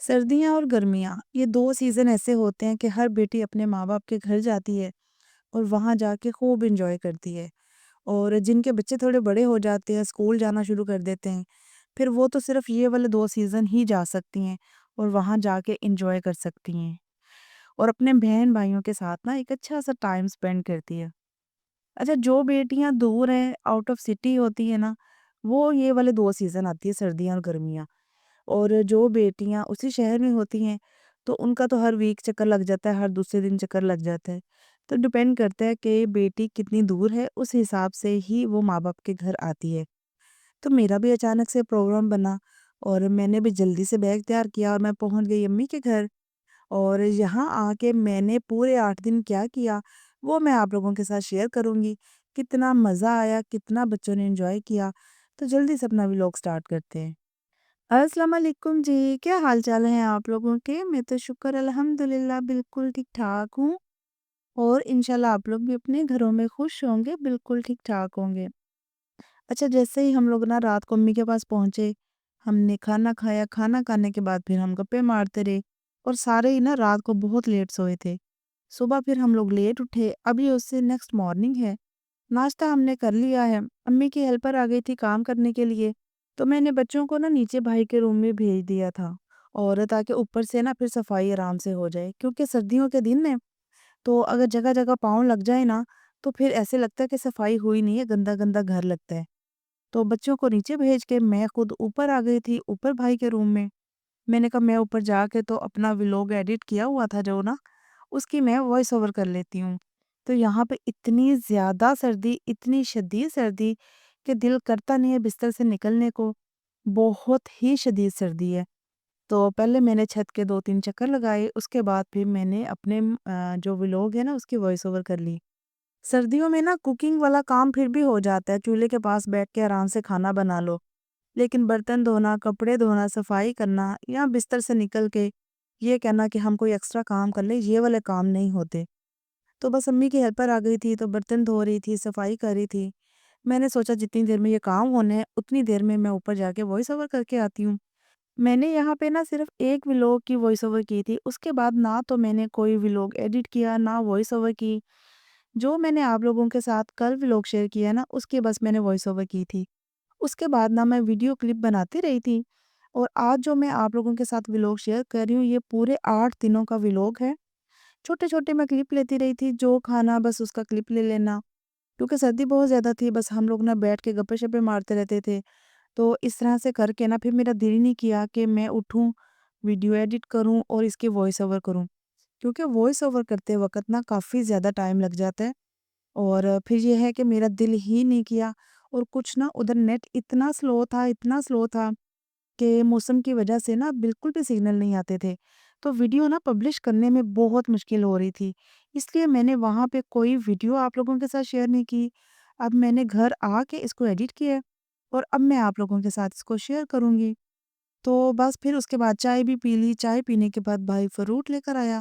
سردیاں اور گرمیاں یہ دو سیزن ایسے ہوتے ہیں کہ ہر بیٹی اپنے ماں باپ کے گھر جاتی ہے اور وہاں جا کے خوب انجوائے کرتی ہے۔ اور جن کے بچے تھوڑے بڑے ہو جاتے ہیں، اسکول جانا شروع کر دیتے ہیں، پھر وہ تو صرف یہ والے دو سیزن ہی جا سکتی ہیں اور وہاں جا کے انجوائے کر سکتی ہیں اور اپنے بہن بھائیوں کے ساتھ نا ایک اچھا سا ٹائم سپینڈ کرتی ہے۔ اچھا، جو بیٹیاں دور ہیں، آؤٹ آف سٹی ہوتی ہیں نا، وہ یہ والے دو سیزن آتی ہے، سردیاں اور گرمیاں۔ اور جو بیٹیاں اسی شہر میں ہوتی ہیں تو ان کا تو ہر ویک چکر لگ جاتا ہے، ہر دوسرے دن چکر لگ جاتا ہے۔ تو ڈپینڈ کرتا ہے کہ بیٹی کتنی دور ہے، اس حساب سے ہی وہ ماں باپ کے گھر آتی ہے۔ تو میرا بھی اچانک سے پروگرام بنا اور میں نے بھی جلدی سے بیگ تیار کیا اور میں پہنچ گئی امی کے گھر۔ اور یہاں آ کے میں نے پورے 8 دن کیا کیا وہ میں آپ لوگوں کے ساتھ شیئر کروں گی۔ کتنا مزہ آیا، کتنا بچوں نے انجوائے کیا۔ تو جلدی سے اپنا ولاگ سٹارٹ کرتے ہیں۔ السلام علیکم جی، کیا حال چال ہیں آپ لوگوں کے؟ میں تو شکر الحمدللہ بالکل ٹھیک ٹھاک ہوں، اور انشاءاللہ آپ لوگ بھی اپنے گھروں میں خوش ہوں گے، بالکل ٹھیک ٹھاک ہوں گے۔ اچھا، جیسے ہی ہم لوگ نا رات کو امی کے پاس پہنچے، ہم نے کھانا کھایا، کھانا کھانے کے بعد پھر ہم گپے مارتے رہے اور سارے ہی نا رات کو بہت لیٹ سوئے تھے۔ صبح پھر ہم لوگ لیٹ اٹھے، ابھی اس سے نیکسٹ مارننگ ہے۔ ناشتہ ہم نے کر لیا ہے، امی کی ہیلپر آ گئی تھی کام کرنے کے لیے، تو میں نے بچوں کو نا نیچے بھائی کے روم میں بھیج دیا تھا، اور تاکہ اوپر سے نا پھر صفائی آرام سے ہو جائے، کیونکہ سردیوں کے دن میں تو اگر جگہ جگہ پاؤں لگ جائے نا تو پھر ایسے لگتا ہے کہ صفائی ہوئی نہیں ہے، گندا گندا گھر لگتا ہے۔ تو بچوں کو نیچے بھیج کے میں خود اوپر آ گئی تھی، اوپر بھائی کے روم میں۔ میں نے کہا میں اوپر جا کے تو اپنا ولاگ ایڈٹ کیا ہوا تھا جو نا، اس کی میں وائس اوور کر لیتی ہوں۔ تو یہاں پہ اتنی زیادہ سردی، اتنی شدید سردی کہ دل کرتا نہیں ہے بستر سے نکلنے کو، بہت ہی شدید سردی ہے۔ تو پہلے میں نے چھت کے 2 3 چکر لگائے، اس کے بعد پھر میں نے اپنے جو ولاگ ہے نا اس کی وائس اوور کر لی۔ سردیوں میں نا کوکنگ والا کام پھر بھی ہو جاتا ہے، چولہے کے پاس بیٹھ کے آرام سے کھانا بنا لو، لیکن برتن دھونا، کپڑے دھونا، صفائی کرنا یا بستر سے نکل کے یہ کہنا کہ ہم کوئی ایکسٹرا کام کر لیں، یہ والے کام نہیں ہوتے۔ تو بس امی کی ہیلپر آ گئی تھی تو برتن دھو رہی تھی، صفائی کر رہی تھی۔ میں نے سوچا جتنی دیر میں یہ کام ہونے ہیں اتنی دیر میں میں اوپر جا کے وائس اوور کر کے آتی ہوں۔ میں نے یہاں پہ نا صرف ایک ولاگ کی وائس اوور کی تھی، اس کے بعد نہ تو میں نے کوئی ولاگ ایڈٹ کیا، نہ وائس اوور کی۔ جو میں نے آپ لوگوں کے ساتھ کل ولاگ شیئر کیا نا اس کی بس میں نے وائس اوور کی تھی۔ اس کے بعد نا میں ویڈیو کلپ بناتی رہی تھی، اور آج جو میں آپ لوگوں کے ساتھ ولاگ شیئر کر رہی ہوں یہ پورے 8 دنوں کا ولاگ ہے۔ چھوٹے چھوٹے میں کلپ لیتی رہی تھی، جو کھانا بس اس کا کلپ لے لینا، کیونکہ سردی بہت زیادہ تھی، بس ہم لوگ نا بیٹھ کے گپے شپے مارتے رہتے تھے۔ تو اس طرح سے کر کے نا پھر میرا دل ہی نہیں کیا کہ میں اٹھوں، ویڈیو ایڈٹ کروں اور اس کی وائس اوور کروں، کیونکہ وائس اوور کرتے وقت نا کافی زیادہ ٹائم لگ جاتا ہے، اور پھر یہ ہے کہ میرا دل ہی نہیں کیا۔ اور کچھ نا ادھر نیٹ اتنا سلو تھا، اتنا سلو تھا کہ موسم کی وجہ سے نا بالکل بھی سگنل نہیں آتے تھے، تو ویڈیو نا پبلش کرنے میں بہت مشکل ہو رہی تھی، اس لیے میں نے وہاں پہ کوئی ویڈیو آپ لوگوں کے ساتھ شیئر نہیں کی۔ اب میں نے گھر آ کے اس کو ایڈٹ کیا ہے اور اب میں آپ لوگوں کے ساتھ اس کو شیئر کروں گی۔ تو بس پھر اس کے بعد چائے بھی پی لی، چائے پینے کے بعد بھائی فروٹ لے کر آیا،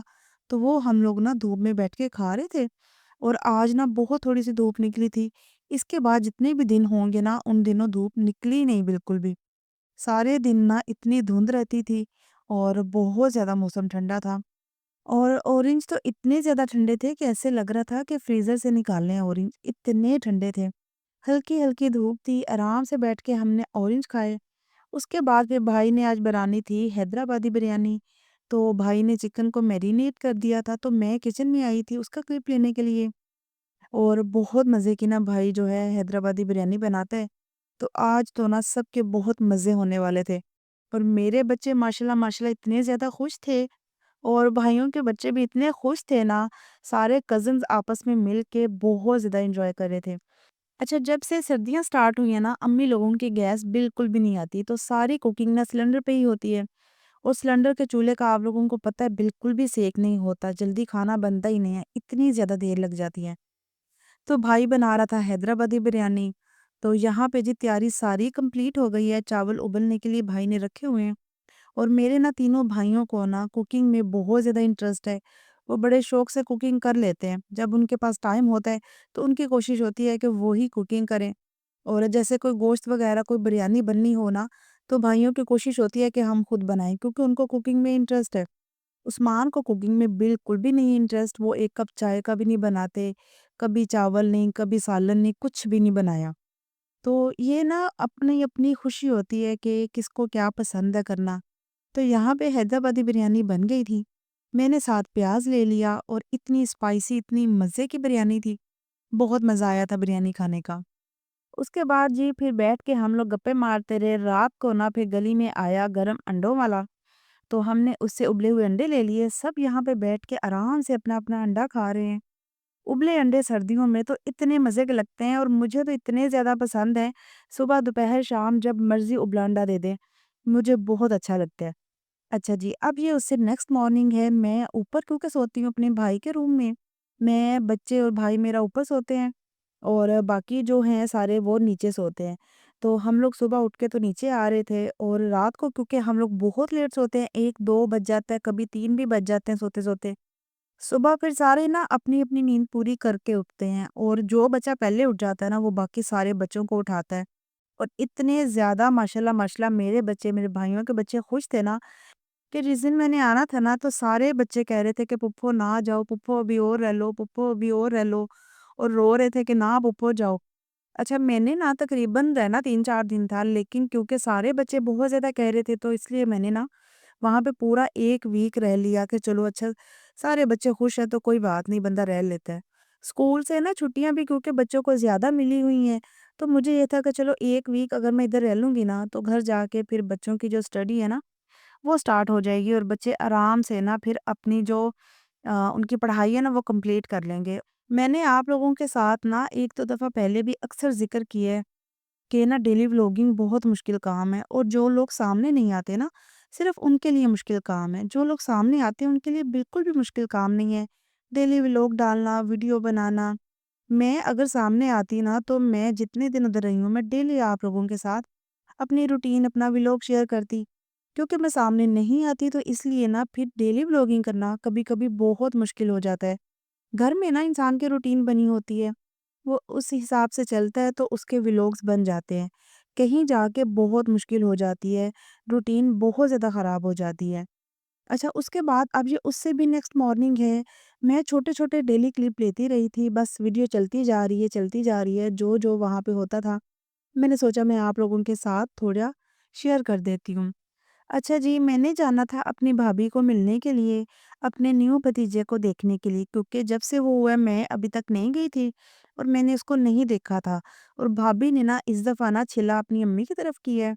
تو وہ ہم لوگ نا دھوپ میں بیٹھ کے کھا رہے تھے، اور آج نا بہت تھوڑی سی دھوپ نکلی تھی۔ اس کے بعد جتنے بھی دن ہوں گے نا ان دنوں دھوپ نکلی نہیں بالکل بھی، سارے دن نا اتنی دھند رہتی تھی اور بہت زیادہ موسم ٹھنڈا تھا، اور اورنج تو اتنے زیادہ ٹھنڈے تھے کہ ایسے لگ رہا تھا کہ فریزر سے نکالنے ہیں اورنج، اتنے ٹھنڈے تھے۔ ہلکی ہلکی دھوپ تھی، آرام سے بیٹھ کے ہم نے اورنج کھائے۔ اس کے بعد پھر بھائی نے آج بنانی تھی حیدرآبادی بریانی، تو بھائی نے چکن کو میرینیٹ کر دیا تھا، تو میں کچن میں آئی تھی اس کا کلپ لینے کے لیے، اور بہت مزے کی نا بھائی جو ہے حیدرآبادی بریانی بناتا ہے، تو آج تو نا سب کے بہت مزے ہونے والے تھے، اور میرے بچے ماشاءاللہ ماشاءاللہ اتنے زیادہ خوش تھے، اور بھائیوں کے بچے بھی اتنے خوش تھے نا، سارے کزنز آپس میں مل کے بہت زیادہ انجوائے کر رہے تھے۔ اچھا، جب سے سردیاں سٹارٹ ہوئی ہیں نا امی لوگوں کی گیس بالکل بھی نہیں آتی، تو ساری کوکنگ نا سلنڈر پہ ہی ہوتی ہے، اور سلنڈر کے چولہے کا آپ لوگوں کو پتہ ہے بالکل بھی سیک نہیں ہوتا، جلدی کھانا بنتا ہی نہیں ہے، اتنی زیادہ دیر لگ جاتی ہے۔ تو بھائی بنا رہا تھا حیدرآبادی بریانی، تو یہاں پہ جی تیاری ساری کمپلیٹ ہو گئی ہے، چاول ابلنے کے لیے بھائی نے رکھے ہوئے ہیں، اور میرے نا تینوں بھائیوں کو نا کوکنگ میں بہت زیادہ انٹرسٹ ہے، وہ بڑے شوق سے کوکنگ کر لیتے ہیں، جب ان کے پاس ٹائم ہوتا ہے تو ان کی کوشش ہوتی ہے کہ وہی کوکنگ کریں، اور جیسے کوئی گوشت وغیرہ کوئی بریانی بننی ہو نا تو بھائیوں کی کوشش ہوتی ہے کہ ہم خود بنائیں کیونکہ ان کو کوکنگ میں انٹرسٹ ہے۔ عثمان کو کوکنگ میں بالکل بھی نہیں انٹرسٹ، وہ ایک کپ چائے کا بھی نہیں بناتے، کبھی چاول نہیں، کبھی سالن نہیں، کچھ بھی نہیں بنایا۔ تو یہ نا اپنی اپنی خوشی ہوتی ہے کہ کس کو کیا پسند ہے کرنا۔ تو یہاں پہ حیدرآبادی بریانی بن گئی تھی، میں نے ساتھ پیاز لے لیا اور اتنی اسپائسی اتنی مزے کی بریانی تھی، بہت مزہ آیا تھا بریانی کھانے کا۔ اس کے بعد جی پھر بیٹھ کے ہم لوگ گپے مارتے رہے، رات کو نا پھر گلی میں آیا گرم انڈوں والا، تو ہم نے اس سے ابلے ہوئے انڈے لے لیے، سب یہاں پہ بیٹھ کے آرام سے اپنا اپنا انڈا کھا رہے ہیں۔ ابلے انڈے سردیوں میں تو اتنے مزے کے لگتے ہیں اور مجھے تو اتنے زیادہ پسند ہیں، صبح دوپہر شام جب مرضی ابلا انڈا دے دیں مجھے بہت اچھا لگتا ہے۔ اچھا جی، اب یہ اس سے نیکسٹ مارننگ ہے، میں اوپر کیونکہ سوتی ہوں اپنے بھائی کے روم میں، میں بچے اور بھائی میرا اوپر سوتے ہیں اور باقی جو ہیں سارے وہ نیچے سوتے ہیں۔ تو ہم لوگ صبح اٹھ کے تو نیچے آ رہے تھے اور رات کو کیونکہ ہم لوگ بہت لیٹ سوتے ہیں، 1 2 بج جاتا ہے، کبھی 3 بھی بج جاتے ہیں سوتے سوتے، صبح پھر سارے نا اپنی اپنی نیند پوری کر کے اٹھتے ہیں اور جو بچہ پہلے اٹھ جاتا ہے نا وہ باقی سارے بچوں کو اٹھاتا ہے۔ اور اتنے زیادہ ماشاءاللہ ماشاءاللہ میرے بچے میرے بھائیوں کے بچے خوش تھے نا کہ جس دن میں نے آنا تھا نا تو سارے بچے کہہ رہے تھے کہ پپو نہ جاؤ، پپو ابھی اور رہ لو، پپو ابھی اور رہ لو، اور رو رہے تھے کہ نہ پپو جاؤ۔ اچھا میں نے نا تقریباً رہنا 3 4 دن تھا، لیکن کیونکہ سارے بچے بہت زیادہ کہہ رہے تھے تو اس لیے میں نے نا وہاں پہ پورا 1 ویک رہ لیا کہ چلو اچھا سارے بچے خوش ہیں تو کوئی بات نہیں، بندہ رہ لیتا ہے۔ اسکول سے نا چھٹیاں بھی کیونکہ بچوں کو زیادہ ملی ہوئی ہیں تو مجھے یہ تھا کہ چلو 1 ویک اگر میں ادھر رہ لوں گی نا تو گھر جا کے پھر بچوں کی جو اسٹڈی ہے نا وہ سٹارٹ ہو جائے گی اور بچے آرام سے نا پھر اپنی جو ان کی پڑھائی ہے نا وہ کمپلیٹ کر لیں گے۔ میں نے آپ لوگوں کے ساتھ نا 1 2 دفعہ پہلے بھی اکثر ذکر کیا ہے کہ نا ڈیلی ولاگنگ بہت مشکل کام ہے اور جو لوگ سامنے نہیں آتے نا صرف ان کے لیے مشکل کام ہے، جو لوگ سامنے آتے ہیں ان کے لیے بالکل بھی مشکل کام نہیں ہے ڈیلی ولاگ ڈالنا، ویڈیو بنانا۔ میں اگر سامنے آتی نا تو میں جتنے دن ادھر رہی ہوں میں ڈیلی آپ لوگوں کے ساتھ اپنی روٹین اپنا ولاگ شیئر کرتی، کیونکہ میں سامنے نہیں آتی تو اس لیے نا پھر ڈیلی ولاگنگ کرنا کبھی کبھی بہت مشکل ہو جاتا ہے۔ گھر میں نا انسان کی روٹین بنی ہوتی ہے، وہ اس حساب سے چلتا ہے تو اس کے ولاگز بن جاتے ہیں، کہیں جا کے بہت مشکل ہو جاتی ہے، روٹین بہت زیادہ خراب ہو جاتی ہے۔ اچھا اس کے بعد اب یہ اس سے بھی نیکسٹ مارننگ ہے، میں چھوٹے چھوٹے ڈیلی کلپ لیتی رہی تھی، بس ویڈیو چلتی جا رہی ہے چلتی جا رہی ہے، جو جو وہاں پہ ہوتا تھا میں نے سوچا میں آپ لوگوں کے ساتھ تھوڑا شیئر کر دیتی ہوں۔ اچھا جی، میں نے جانا تھا اپنی بھابھی کو ملنے کے لیے، اپنے نیو بھتیجے کو دیکھنے کے لیے، کیونکہ جب سے وہ ہوا ہے میں ابھی تک نہیں گئی تھی اور میں نے اس کو نہیں دیکھا تھا، اور بھابھی نے نا اس دفعہ نا چھلا اپنی امی کی طرف کیا ہے،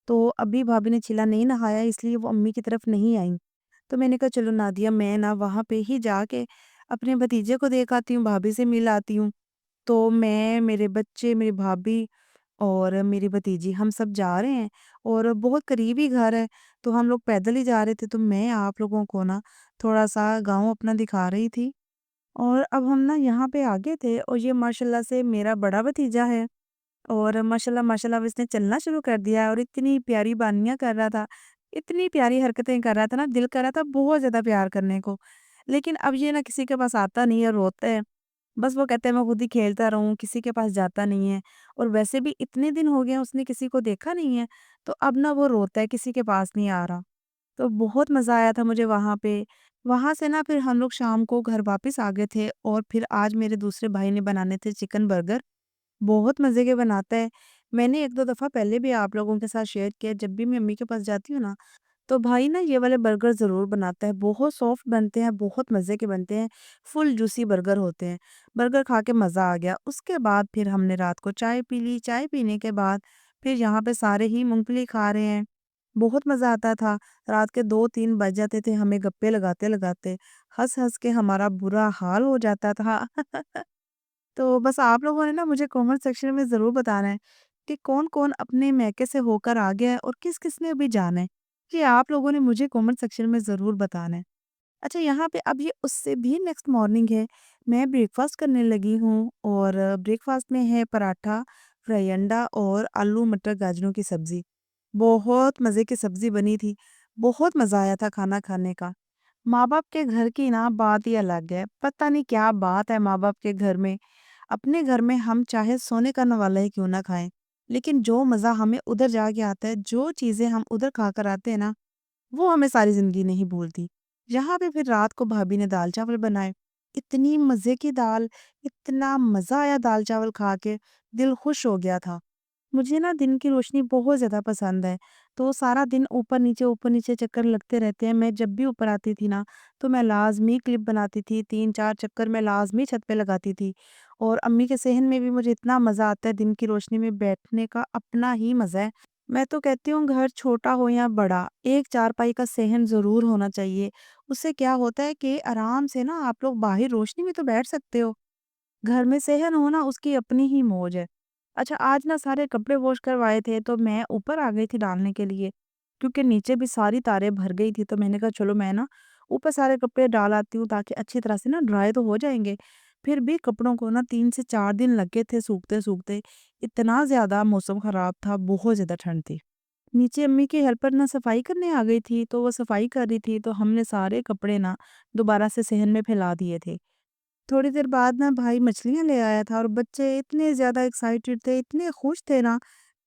تو ابھی بھابھی نے چھلا نہیں نہایا اس لیے وہ امی کی طرف نہیں آئیں۔ تو میں نے کہا چلو نادیہ میں نا وہاں پہ ہی جا کے اپنے بھتیجے کو دیکھ آتی ہوں، بھابھی سے مل آتی ہوں۔ تو میں میرے بچے میری بھابھی اور میری بھتیجی ہم سب جا رہے ہیں اور بہت قریبی گھر ہے تو ہم لوگ پیدل ہی جا رہے تھے، تو میں آپ لوگوں کو نا تھوڑا سا گاؤں اپنا دکھا رہی تھی۔ اور اب ہم نا یہاں پہ آگے تھے اور یہ ماشاءاللہ سے میرا بڑا بھتیجا ہے اور ماشاءاللہ ماشاءاللہ اب اس نے چلنا شروع کر دیا ہے اور اتنی پیاری بانیاں کر رہا تھا، اتنی پیاری حرکتیں کر رہا تھا نا، دل کر رہا تھا بہت زیادہ پیار کرنے کو، لیکن اب یہ نا کسی کے پاس آتا نہیں ہے، روتا ہے، بس وہ کہتے ہیں میں خود ہی کھیلتا رہوں، کسی کے پاس جاتا نہیں ہے، اور ویسے بھی اتنے دن ہو گئے ہیں اس نے کسی کو دیکھا نہیں ہے تو اب نا وہ روتا ہے، کسی کے پاس نہیں آ رہا۔ تو بہت مزہ آیا تھا مجھے وہاں پہ، وہاں سے نا پھر ہم لوگ شام کو گھر واپس آ گئے تھے اور پھر آج میرے دوسرے بھائی نے بنانے تھے چکن برگر، بہت مزے کے بناتا ہے۔ میں نے 1 2 دفعہ پہلے بھی آپ لوگوں کے ساتھ شیئر کیا، جب بھی میں امی کے پاس جاتی ہوں نا تو بھائی نا یہ والے برگر ضرور بناتا ہے، بہت سافٹ بنتے ہیں، بہت مزے کے بنتے ہیں، فل جوسی برگر ہوتے ہیں۔ برگر کھا کے مزہ آ گیا، اس کے بعد پھر ہم نے رات کو چائے پی لی، چائے پینے کے بعد پھر یہاں پہ سارے ہی مونگ پھلی کھا رہے ہیں، بہت مزہ آتا تھا، رات کے 2 3 بج جاتے تھے ہمیں گپے لگاتے لگاتے، ہنس ہنس کے ہمارا برا حال ہو جاتا تھا۔ تو بس آپ لوگوں نے نا مجھے کامنٹ سیکشن میں ضرور بتانا ہے کہ کون کون اپنے میکے سے ہو کر آ گیا ہے اور کس کس نے ابھی جانا ہے، یہ آپ لوگوں نے مجھے کامنٹ سیکشن میں ضرور بتانا ہے۔ اچھا یہاں پہ اب یہ اس سے بھی نیکسٹ مارننگ ہے، میں بریک فاسٹ کرنے لگی ہوں اور بریک فاسٹ میں ہے پراٹھا، فرائی انڈا اور آلو مٹر گاجروں کی سبزی، بہت مزے کی سبزی بنی تھی، بہت مزہ آیا تھا کھانا کھانے کا۔ ماں باپ کے گھر کی نا بات ہی الگ ہے، پتہ نہیں کیا بات ہے ماں باپ کے گھر میں، اپنے گھر میں ہم چاہے سونے کا نوالا ہی کیوں نہ کھائیں لیکن جو مزہ ہمیں ادھر جا کے آتا ہے، جو چیزیں ہم ادھر کھا کر آتے ہیں نا، وہ ہمیں ساری زندگی نہیں بھولتی۔ یہاں پہ پھر رات کو بھابھی نے دال چاول بنائے، اتنی مزے کی دال، اتنا مزہ آیا دال چاول کھا کے، دل خوش ہو گیا تھا۔ مجھے نا دن کی روشنی بہت زیادہ پسند ہے، تو سارا دن اوپر نیچے چکر لگتے رہتے ہیں۔ میں جب بھی اوپر آتی تھی نا تو میں لازمی کلپ بناتی تھی، 3 4 چکر میں لازمی چھت پہ لگاتی تھی۔ اور امی کے صحن میں بھی مجھے اتنا مزہ آتا ہے، دن کی روشنی میں بیٹھنے کا اپنا ہی مزہ ہے۔ میں تو کہتی ہوں گھر چھوٹا ہو یا بڑا، ایک چارپائی کا صحن ضرور ہونا چاہیے۔ اس سے کیا ہوتا ہے کہ آرام سے نا آپ لوگ باہر روشنی میں تو بیٹھ سکتے ہو، گھر میں صحن ہونا اس کی اپنی ہی موج ہے۔ اچھا آج نا سارے کپڑے واش کروائے تھے تو میں اوپر آ گئی تھی ڈالنے کے لیے، کیونکہ نیچے بھی ساری تاریں بھر گئی تھی، تو میں نے کہا چلو میں نا اوپر سارے کپڑے ڈال آتی ہوں تاکہ اچھی طرح سے نا ڈرائی تو ہو جائیں گے۔ پھر بھی کپڑوں کو نا 3 سے 4 دن لگے تھے سوکھتے سوکھتے، اتنا زیادہ موسم خراب تھا، بہت زیادہ ٹھنڈ تھی۔ نیچے امی کی ہیلپر نا صفائی کرنے آ گئی تھی، تو وہ صفائی کر رہی تھی، تو ہم نے سارے کپڑے نا دوبارہ سے صحن میں پھیلا دیے تھے۔ تھوڑی دیر بعد نا بھائی مچھلیاں لے آیا تھا، اور بچے اتنے زیادہ ایکسائٹڈ تھے، اتنے خوش تھے نا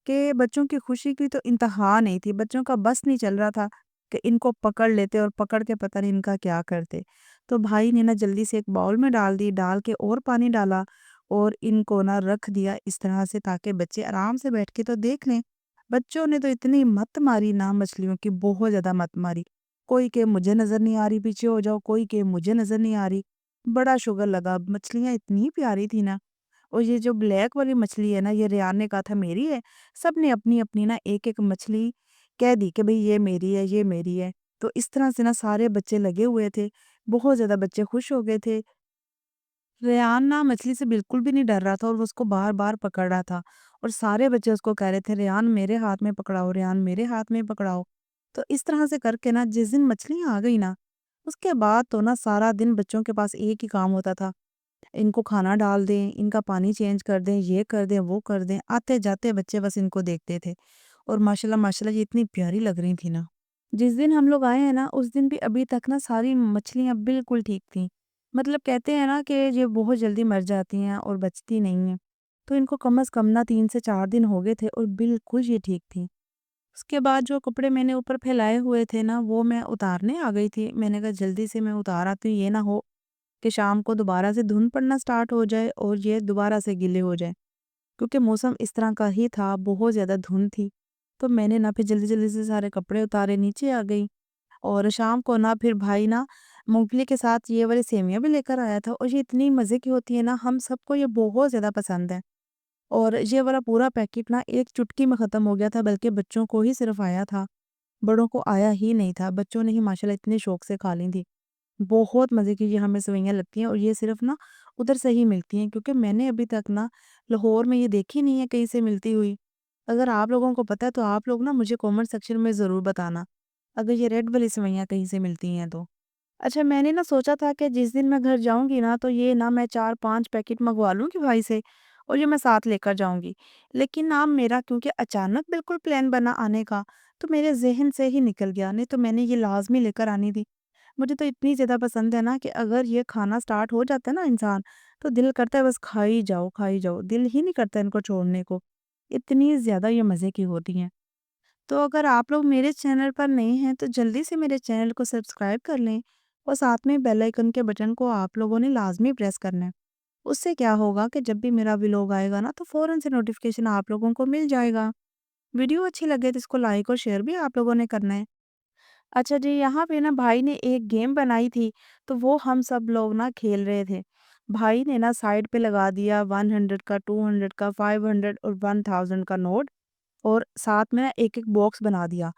کہ بچوں کی خوشی کی تو انتہا نہیں تھی۔ بچوں کا بس نہیں چل رہا تھا کہ ان کو پکڑ لیتے اور پکڑ کے پتہ نہیں ان کا کیا کرتے۔ تو بھائی نے نا جلدی سے ایک باؤل میں ڈال دی، ڈال کے اور پانی ڈالا اور ان کو نا رکھ دیا اس طرح سے تاکہ بچے آرام سے بیٹھ کے تو دیکھ لیں۔ بچوں نے تو اتنی مت ماری نا مچھلیوں کی، بہت زیادہ مت ماری۔ کوئی کہ مجھے نظر نہیں آ رہی پیچھے ہو جاؤ، کوئی کہ مجھے نظر نہیں آ رہی۔ بڑا شوگر لگا، مچھلیاں اتنی پیاری تھی نا۔ اور یہ جو بلیک والی مچھلی ہے نا، یہ ریان نے کہا تھا میری ہے۔ سب نے اپنی اپنی نا ایک ایک مچھلی کہہ دی کہ بھئی یہ میری ہے، یہ میری ہے۔ تو اس طرح سے نا سارے بچے لگے ہوئے تھے، بہت زیادہ بچے خوش ہو گئے تھے۔ ریان نا مچھلی سے بالکل بھی نہیں ڈر رہا تھا، اور وہ اس کو بار بار پکڑ رہا تھا، اور سارے بچے اس کو کہہ رہے تھے ریان میرے ہاتھ میں پکڑاؤ، ریان میرے ہاتھ میں پکڑاؤ۔ تو اس طرح سے کر کے نا جس دن مچھلیاں آ گئی نا، اس کے بعد تو نا سارا دن بچوں کے پاس ایک ہی کام ہوتا تھا، ان کو کھانا ڈال دیں، ان کا پانی چینج کر دیں، یہ کر دیں وہ کر دیں۔ آتے جاتے بچے بس ان کو دیکھتے تھے، اور ماشاءاللہ یہ اتنی پیاری لگ رہی تھی نا۔ جس دن ہم لوگ آئے ہیں نا اس دن بھی ابھی تک نا ساری مچھلیاں بالکل ٹھیک تھیں۔ مطلب کہتے ہیں نا کہ یہ بہت جلدی مر جاتی ہیں اور بچتی نہیں ہیں، تو ان کو کم از کم نا 3 سے 4 دن ہو گئے تھے اور بالکل یہ ٹھیک تھیں۔ اس کے بعد جو کپڑے میں نے اوپر پھیلائے ہوئے تھے نا وہ میں اتارنے آ گئی تھی۔ میں نے کہا جلدی سے میں اتار آتی ہوں، یہ نہ ہو کہ شام کو دوبارہ سے دھند پڑنا سٹارٹ ہو جائے اور یہ دوبارہ سے گیلے ہو جائیں، کیونکہ موسم اس طرح کا ہی تھا، بہت زیادہ دھند تھی۔ تو میں نے نا پھر جلدی جلدی سے سارے کپڑے اتارے، نیچے آ گئی۔ اور شام کو نا پھر بھائی نا مونگ پھلی کے ساتھ یہ والی سیویاں بھی لے کر آیا تھا، اور یہ اتنی مزے کی ہوتی ہے نا، ہم سب کو یہ بہت زیادہ پسند ہے۔ اور یہ والا پورا پیکٹ نا ایک چٹکی میں ختم ہو گیا تھا، بلکہ بچوں کو ہی صرف آیا تھا، بڑوں کو آیا ہی نہیں تھا۔ بچوں نے ہی ماشاءاللہ اتنے شوق سے کھا لی تھی۔ بہت مزے کی یہ ہمیں سوئیاں لگتی ہیں، اور یہ صرف نا ادھر سے ہی ملتی ہیں، کیونکہ میں نے ابھی تک نا لاہور میں یہ دیکھی نہیں ہے کہیں سے ملتی ہوئی۔ اگر آپ لوگوں کو پتہ ہے تو آپ لوگ نا مجھے کامنٹ سیکشن میں ضرور بتانا اگر یہ ریڈ والی سوئیاں کہیں سے ملتی ہیں تو۔ اچھا میں نے نا سوچا تھا کہ جس دن میں گھر جاؤں گی نا تو یہ نا میں 4 5 پیکٹ منگوا لوں گی بھائی سے، اور یہ میں ساتھ لے کر جاؤں گی۔ لیکن نا میرا کیونکہ اچانک بالکل پلان بنا آنے کا، تو میرے ذہن سے ہی نکل گیا، نہیں تو میں نے یہ لازمی لے کر آنی تھی۔ مجھے تو اتنی زیادہ پسند ہے نا کہ اگر یہ کھانا سٹارٹ ہو جاتا ہے نا انسان، تو دل کرتا ہے بس کھائی جاؤ کھائی جاؤ، دل ہی نہیں کرتا ان کو چھوڑنے کو، اتنی زیادہ یہ مزے کی ہوتی ہیں۔ تو اگر آپ لوگ میرے چینل پر نئے ہیں تو جلدی سے میرے چینل کو سبسکرائب کر لیں، اور ساتھ میں بیل آئیکن کے بٹن کو آپ لوگوں نے لازمی پریس کرنا ہے۔ اس سے کیا ہوگا کہ جب بھی میرا ویلوگ آئے گا نا تو فوراً سے نوٹیفیکیشن آپ لوگوں کو مل جائے گا۔ ویڈیو اچھی لگے تو اس کو لائک اور شیئر بھی آپ لوگوں نے کرنا ہے۔ اچھا جی، یہاں پہ نا بھائی نے ایک گیم بنائی تھی، تو وہ ہم سب لوگ نا کھیل رہے تھے۔ بھائی نے نا سائڈ پہ لگا دیا 100 کا، 200 کا، 500 اور 1000 کا نوٹ، اور ساتھ میں ایک ایک باکس بنا دیا۔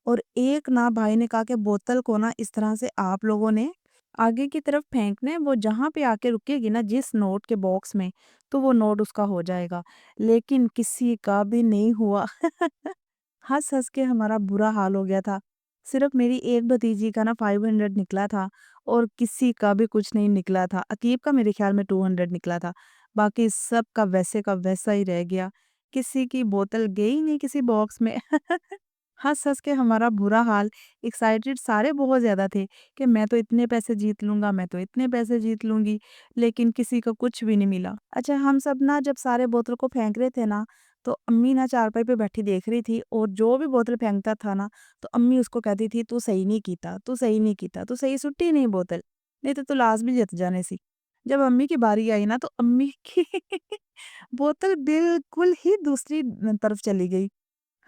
اور ایک نا بھائی نے کہا کہ بوتل کو نا اس طرح سے آپ لوگوں نے آگے کی طرف پھینکنا ہے، وہ جہاں پہ آ کے رکے گی نا جس نوٹ کے باکس میں، تو وہ نوٹ اس کا ہو جائے گا۔ لیکن کسی کا بھی نہیں ہوا۔ ہنس ہنس کے ہمارا برا حال ہو گیا تھا۔ صرف میری ایک بھتیجی کا نا 500 نکلا تھا، اور کسی کا بھی کچھ نہیں نکلا تھا۔ عتیب کا میرے خیال میں 200 نکلا تھا، باقی سب کا ویسا ہی رہ گیا، کسی کی بوتل گئی نہیں کسی باکس میں۔ ہنس ہنس کے ہمارا برا حال۔ ایکسائٹڈ سارے بہت زیادہ تھے کہ میں تو اتنے پیسے جیت لوں گا، میں تو اتنے پیسے جیت لوں گی، لیکن کسی کو کچھ بھی نہیں ملا۔ اچھا ہم سب نا جب سارے بوتل کو پھینک رہے تھے نا، تو امی نا چارپائی پہ بیٹھی دیکھ رہی تھی اور جو بھی بوتل پھینکتا تھا نا تو امی اس کو کہتی تھی تو صحیح نہیں کیتا، تو صحیح نہیں کیتا، تو صحیح سٹی نہیں بوتل، نہیں تو لازمی جت جانے سی۔ جب امی کی باری آئی نا تو امی کی بوتل بالکل ہی دوسری طرف چلی گئی۔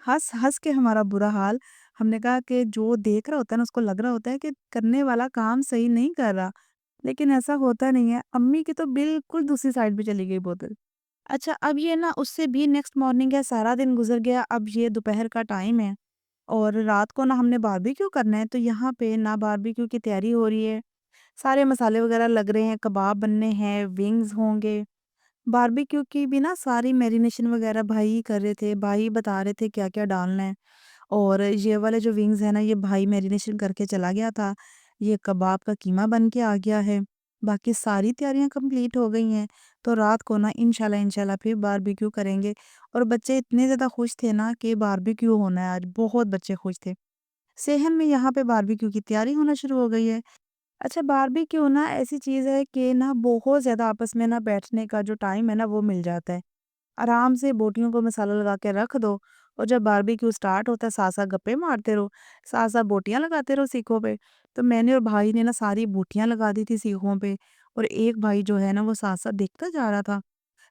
ہنس ہنس کے ہمارا برا حال۔ ہم نے کہا کہ جو دیکھ رہا ہوتا ہے نا اس کو لگ رہا ہوتا ہے کہ کرنے والا کام صحیح نہیں کر رہا، لیکن ایسا ہوتا نہیں ہے، امی کی تو بالکل دوسری سائڈ پہ چلی گئی بوتل۔ اچھا اب یہ نا اس سے بھی نیکسٹ مارننگ ہے، سارا دن گزر گیا، اب یہ دوپہر کا ٹائم ہے اور رات کو نا ہم نے باربیکیو کرنا ہے، تو یہاں پہ نا باربیکیو کی تیاری ہو رہی ہے، سارے مسالے وغیرہ لگ رہے ہیں، کباب بننے ہیں، ونگز ہوں گے۔ باربیکیو کی بھی نا ساری میرینیشن وغیرہ بھائی ہی کر رہے تھے، بھائی بتا رہے تھے کیا کیا ڈالنا ہے، اور یہ والے جو ونگز ہیں نا یہ بھائی میرینیشن کر کے چلا گیا تھا، یہ کباب کا قیمہ بن کے آ گیا ہے، باقی ساری تیاریاں کمپلیٹ ہو گئی ہیں، تو رات کو نا انشاءاللہ پھر باربیکیو کریں گے۔ اور بچے اتنے زیادہ خوش تھے نا کہ باربیکیو ہونا ہے آج، بہت بچے خوش تھے۔ صحن میں یہاں پہ باربیکیو کی تیاری ہونا شروع ہو گئی ہے۔ اچھا باربیکیو نا ایسی چیز ہے کہ نا بہت زیادہ آپس میں نا بیٹھنے کا جو ٹائم ہے نا وہ مل جاتا ہے، آرام سے بوٹیوں کو مسالہ لگا کے رکھ دو اور جب باربیکیو سٹارٹ ہوتا ہے ساتھ ساتھ گپے مارتے رہو، ساتھ ساتھ بوٹیاں لگاتے رہو سیخوں پہ۔ تو میں نے اور بھائی نے نا ساری بوٹیاں لگا دی تھی سیخوں پہ، اور ایک بھائی جو ہے نا وہ ساتھ ساتھ دیکھتا جا رہا تھا۔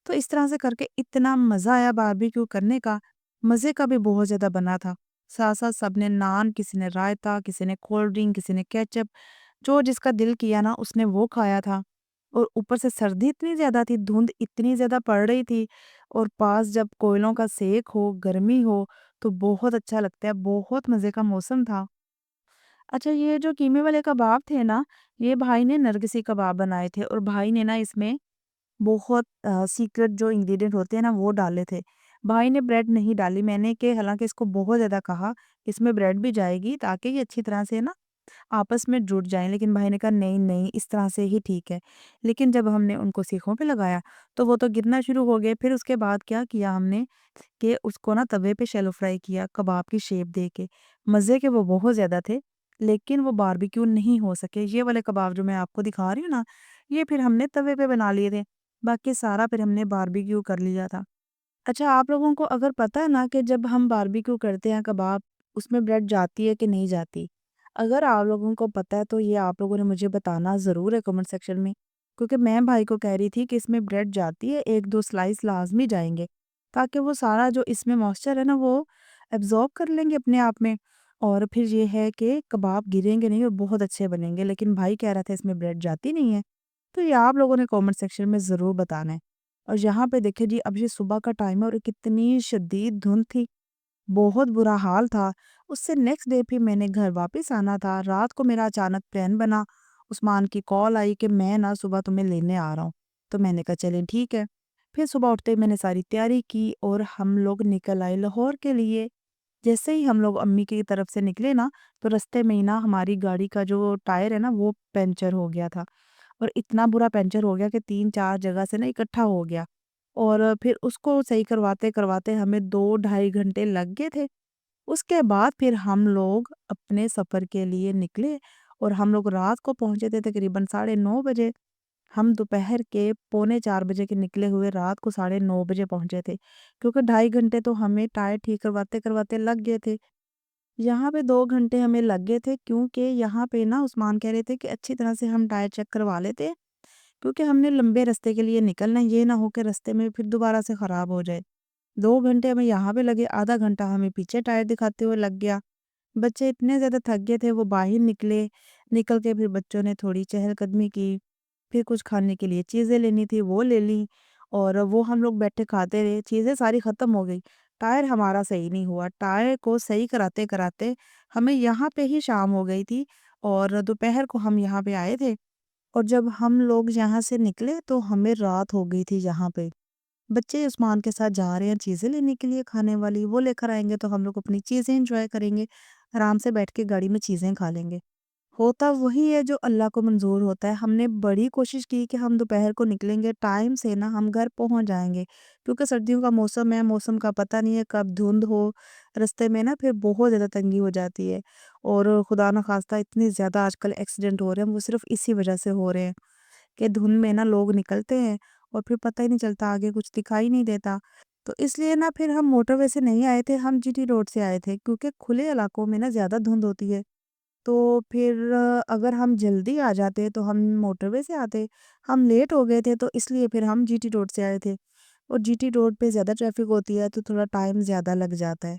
تو اس طرح سے کر کے اتنا مزہ آیا باربیکیو کرنے کا، مزے کا بھی بہت زیادہ بنا تھا۔ ساتھ ساتھ سب نے نان، کسی نے رائتا، کسی نے کولڈ ڈرنک، کسی نے کیچپ، جو جس کا دل کیا نا اس نے وہ کھایا تھا۔ اور اوپر سے سردی اتنی زیادہ تھی، دھند اتنی زیادہ پڑ رہی تھی، اور پاس جب کوئلوں کا سیک ہو، گرمی ہو تو بہت اچھا لگتا ہے، بہت مزے کا موسم تھا۔ اچھا یہ جو قیمے والے کباب تھے نا، یہ بھائی نے نرگسی کباب بنائے تھے، اور بھائی نے نا اس میں بہت سیکرٹ جو انگریڈینٹ ہوتے ہیں نا وہ ڈالے تھے۔ بھائی نے بریڈ نہیں ڈالی، میں نے کہ حالانکہ اس کو بہت زیادہ کہا اس میں بریڈ بھی جائے گی تاکہ یہ اچھی طرح سے نا آپس میں جڑ جائیں، لیکن بھائی نے کہا نہیں نہیں اس طرح سے ہی ٹھیک ہے۔ لیکن جب ہم نے ان کو سیخوں پہ لگایا تو وہ تو گرنا شروع ہو گئے۔ پھر اس کے بعد کیا کیا ہم نے کہ اس کو نا توے پہ شیلو فرائی کیا، کباب کی شیپ دے کے۔ مزے کے وہ بہت زیادہ تھے، لیکن وہ باربیکیو نہیں ہو سکے۔ یہ والے کباب جو میں آپ کو دکھا رہی ہوں نا، یہ پھر ہم نے توے پہ بنا لیے تھے، باقی سارا پھر ہم نے باربیکیو کر لیا تھا۔ اچھا آپ لوگوں کو اگر پتہ ہے نا کہ جب ہم باربیکیو کرتے ہیں کباب اس میں بریڈ جاتی ہے کہ نہیں جاتی، اگر آپ لوگوں کو پتہ ہے تو یہ آپ لوگوں نے مجھے بتانا ضرور ہے کمنٹ سیکشن میں، کیونکہ میں بھائی کو کہہ رہی تھی کہ اس میں بریڈ جاتی ہے، ایک دو سلائس لازمی جائیں گے تاکہ وہ سارا جو اس میں موئسچر ہے نا وہ ایبزارب کر لیں گے اپنے آپ میں، اور پھر یہ ہے کہ کباب گریں گے نہیں اور بہت اچھے بنیں گے۔ لیکن بھائی کہہ رہا تھا اس میں بریڈ جاتی نہیں ہے، تو یہ آپ لوگوں نے کامنٹ سیکشن میں ضرور بتانا ہے۔ اور یہاں پہ دیکھیں جی اب یہ صبح کا ٹائم ہے اور کتنی شدید دھند تھی، بہت برا حال تھا۔ اس سے نیکسٹ ڈے پھر میں نے گھر واپس آنا تھا، رات کو میرا اچانک پلان بنا، عثمان کی کال آئی کہ میں نا صبح تمہیں لینے آ رہا ہوں، تو میں نے کہا چلیں ٹھیک ہے۔ پھر صبح اٹھتے میں نے ساری تیاری کی اور ہم لوگ نکل آئے لاہور کے لیے۔ جیسے ہی ہم لوگ امی کی طرف سے نکلے نا تو رستے میں ہی نا ہماری گاڑی کا جو ٹائر ہے نا وہ پنچر ہو گیا تھا، اور اتنا برا پنچر ہو گیا کہ 3-4 جگہ سے نا اکٹھا ہو گیا، اور پھر اس کو صحیح کرواتے کرواتے ہمیں 2-2.5 گھنٹے لگ گئے تھے۔ اس کے بعد پھر ہم لوگ اپنے سفر کے لیے نکلے، اور ہم لوگ رات کو پہنچے تھے تقریباً 9:30 بجے۔ ہم دوپہر کے 3:45 بجے کے نکلے ہوئے رات کو 9:30 بجے پہنچے تھے، کیونکہ 2.5 گھنٹے تو ہمیں ٹائر ٹھیک کرواتے کرواتے لگ گئے تھے۔ یہاں پہ 2 گھنٹے ہمیں لگ گئے تھے، کیونکہ یہاں پہ نا عثمان کہہ رہے تھے کہ اچھی طرح سے ہم ٹائر چیک کروا لیتے، کیونکہ ہم نے لمبے رستے کے لیے نکلنا ہے، یہ نہ ہو کہ رستے میں پھر دوبارہ سے خراب ہو جائے۔ 2 گھنٹے ہمیں یہاں پہ لگے، آدھا گھنٹہ ہمیں پیچھے ٹائر دکھاتے ہوئے لگ گیا۔ بچے اتنے زیادہ تھک گئے تھے، وہ باہر نکلے، نکل کے پھر بچوں نے تھوڑی چہل قدمی کی، پھر کچھ کھانے کے لیے چیزیں لینی تھی وہ لے لیں، اور وہ ہم لوگ بیٹھے کھاتے رہے، چیزیں ساری ختم ہو گئی۔ ٹائر ہمارا صحیح نہیں ہوا، ٹائر کو صحیح کراتے کراتے ہمیں یہاں پہ ہی شام ہو گئی تھی، اور دوپہر کو ہم یہاں پہ آئے تھے، اور جب ہم لوگ یہاں سے نکلے تو ہمیں رات ہو گئی تھی یہاں پہ۔ بچے عثمان کے ساتھ جا رہے ہیں چیزیں لینے کے لیے کھانے والی، وہ لے کر آئیں گے تو ہم لوگ اپنی چیزیں انجوائے کریں گے، آرام سے بیٹھ کے گاڑی میں چیزیں کھا لیں گے۔ ہوتا وہی ہے جو اللہ کو منظور ہوتا ہے۔ ہم نے بڑی کوشش کی کہ ہم دوپہر کو نکلیں گے، ٹائم سے نا ہم گھر پہنچ جائیں گے، کیونکہ سردیوں کا موسم ہے، موسم کا پتہ نہیں ہے کب دھند ہو رستے میں نا، پھر بہت زیادہ تنگی ہو جاتی ہے، اور خدا نخواستہ اتنی زیادہ آج کل ایکسیڈنٹ ہو رہے ہیں، وہ صرف اسی وجہ سے ہو رہے ہیں کہ دھند میں نا لوگ نکلتے ہیں اور پھر پتہ ہی نہیں چلتا، آگے کچھ دکھائی نہیں دیتا۔ تو اس لیے نا پھر ہم موٹر وے سے نہیں آئے تھے، ہم جی ٹی روڈ سے آئے تھے، کیونکہ کھلے علاقوں میں نا زیادہ دھند ہوتی ہے۔ تو پھر اگر ہم جلدی آ جاتے تو ہم موٹر وے سے آتے، ہم لیٹ ہو گئے تھے تو اس لیے پھر ہم جی ٹی روڈ سے آئے تھے، اور جی ٹی روڈ پہ زیادہ ٹریفک ہوتی ہے تو تھوڑا ٹائم زیادہ لگ جاتا ہے۔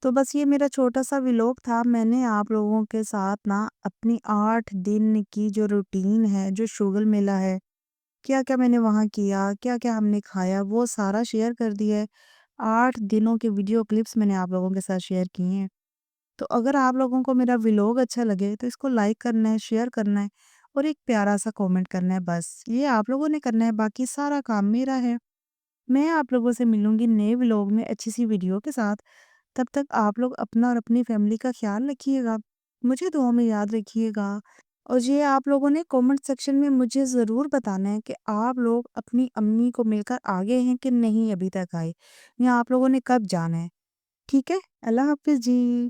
تو بس یہ میرا چھوٹا سا ویلوگ تھا، میں نے آپ لوگوں کے ساتھ نا اپنی 8 دن کی جو روٹین ہے، جو شوگل میلہ ہے، کیا کیا میں نے وہاں کیا، کیا کیا ہم نے کھایا، وہ سارا شیئر کر دیا ہے۔ 8 دنوں کے ویڈیو کلپس میں نے آپ لوگوں کے ساتھ شیئر کیے ہیں۔ تو اگر آپ لوگوں کو میرا ویلوگ اچھا لگے تو اس کو لائک کرنا ہے، شیئر کرنا ہے، اور ایک پیارا سا کومنٹ کرنا ہے، بس یہ آپ لوگوں نے کرنا ہے، باقی سارا کام میرا ہے۔ میں آپ لوگوں سے ملوں گی نئے ویلوگ میں اچھی سی ویڈیو کے ساتھ۔ تب تک آپ لوگ اپنا اور اپنی فیملی کا خیال رکھیے گا، مجھے دعاؤں میں یاد رکھیے گا، اور یہ آپ لوگوں نے کومنٹ سیکشن میں مجھے ضرور بتانا ہے کہ آپ لوگ اپنی امی کو مل کر آگے ہیں کہ نہیں ابھی تک آئے، یا آپ لوگوں نے کب جانا ہے۔ ٹھیک ہے، اللہ حافظ جی۔